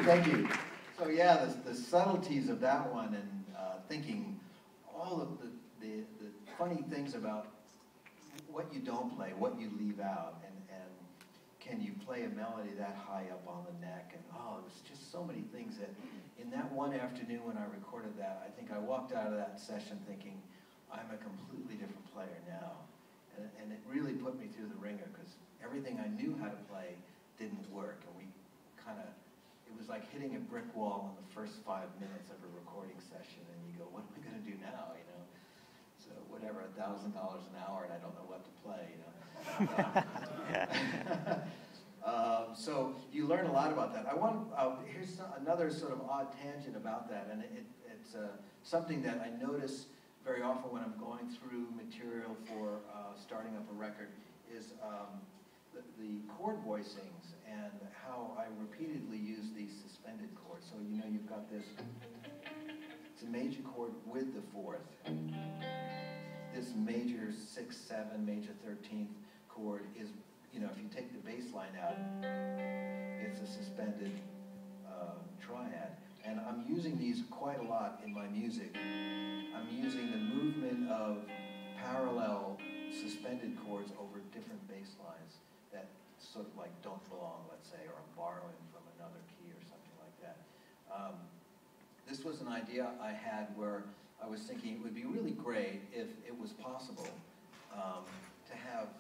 thank you. So yeah, the subtleties of that one, and thinking all of the funny things about what you don't play, what you leave out, and can you play a melody that high up on the neck, and oh, it was just so many things that in that one afternoon when I recorded that, I think I walked out of that session thinking, I'm a completely different player now. And it really put me through the ringer, because everything I knew how to play didn't work, and it was like hitting a brick wall in the first 5 minutes of a recording session, and you go, what am I going to do now, you know? So whatever, $1,000 an hour, and I don't know what to play, you know? So you learn a lot about that. Here's another sort of odd tangent about that, and it's something that I notice very often when I'm going through material for starting up a record is the chord voicings and how I repeatedly use these suspended chords. So you know you've got this, it's a major chord with the fourth. This major 6, 7, major 13th chord is, you know, if you take the bass line out, it's a suspended triad. And I'm using these quite a lot in my music. I'm using the movement of parallel suspended chords over different bass lines that sort of like don't belong, let's say, or I'm borrowing from another key or something like that. This was an idea I had where I was thinking it would be really great if it was possible to have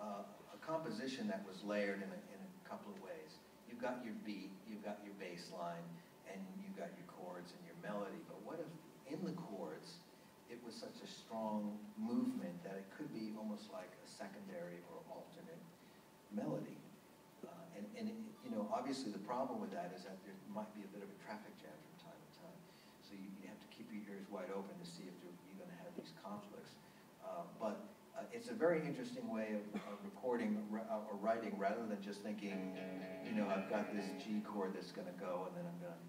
a composition that was layered in a couple of ways. You've got your beat, you've got your bass line, and you've got your chords and your melody, but what if in the chords it was such a strong movement that it could be almost like a secondary or alternate melody? You know, obviously the problem with that is that there might be a bit of a traffic jam from time to time, so you have to keep your ears wide open to see if you're going to have these conflicts. But it's a very interesting way of recording or writing, rather than just thinking, you know, I've got this G chord that's going to go, and then I'm going to,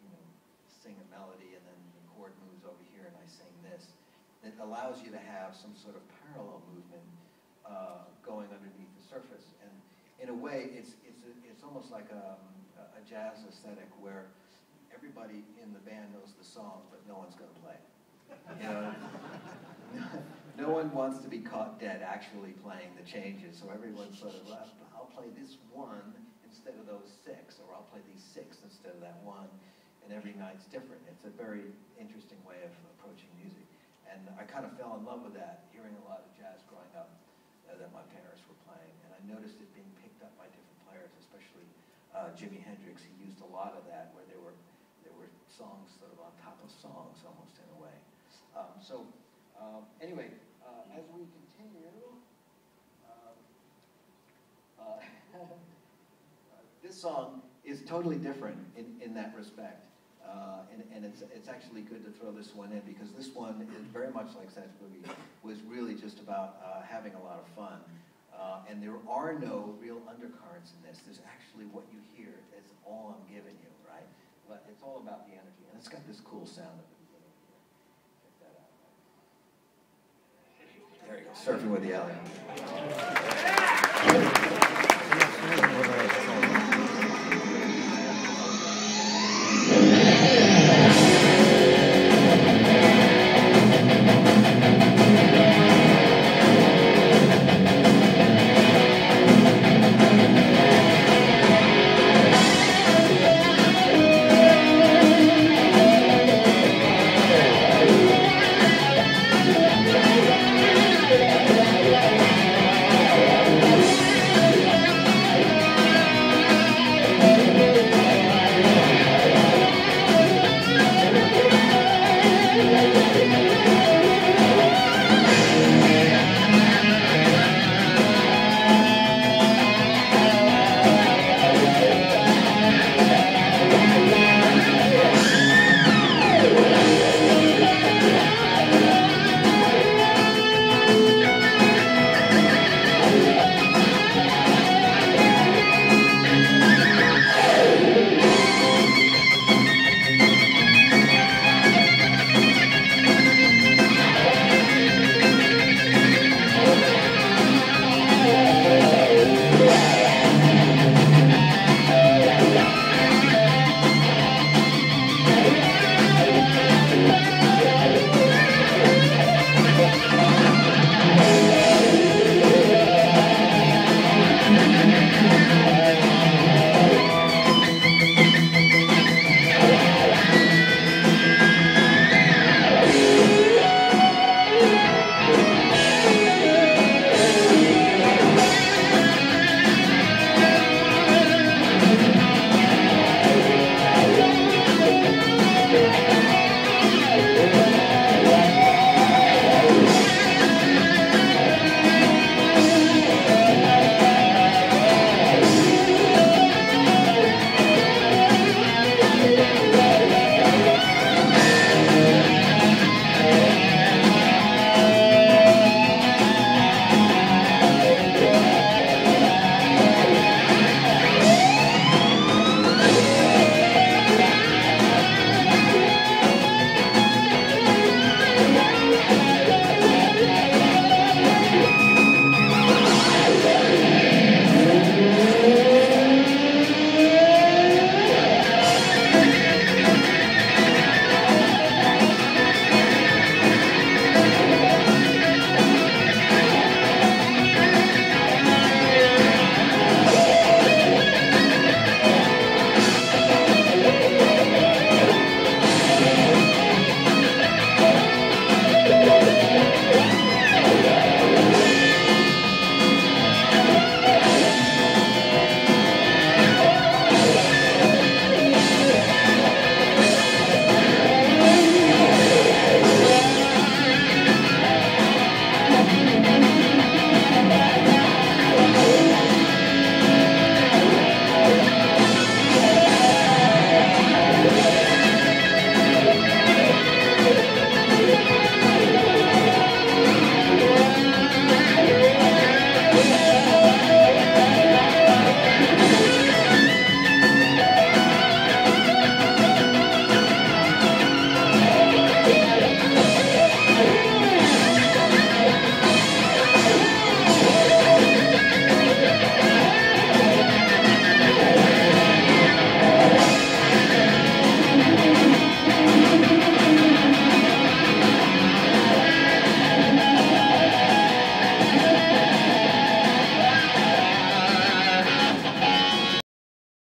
you know, sing a melody, and then the chord moves over here, and I sing this. It allows you to have some sort of parallel movement going underneath the surface, and in a way, it's almost like a jazz aesthetic where everybody in the band knows the song, but no one's going to play it. You know, no one wants to be caught dead actually playing the changes, so everyone's sort of, I'll play this one instead of those 6, or I'll play these 6 instead of that one, and every night's different. It's a very interesting way of approaching music, and I kind of fell in love with that, hearing a lot of jazz growing up that my parents were playing, and I noticed it being picked up by different players, especially Jimi Hendrix. He used a lot of that, where there were songs sort of on top of songs, almost in a way. Anyway, as we continue, this song is totally different in that respect, and it's actually good to throw this one in, because this one is very much like Satch Boogie, was really just about having a lot of fun, and there are no real undercurrents in this. There's actually what you hear is all I'm giving you, right? But it's all about the energy, and it's got this cool sound at the beginning here. Check that out. There you go, surfing with the alien.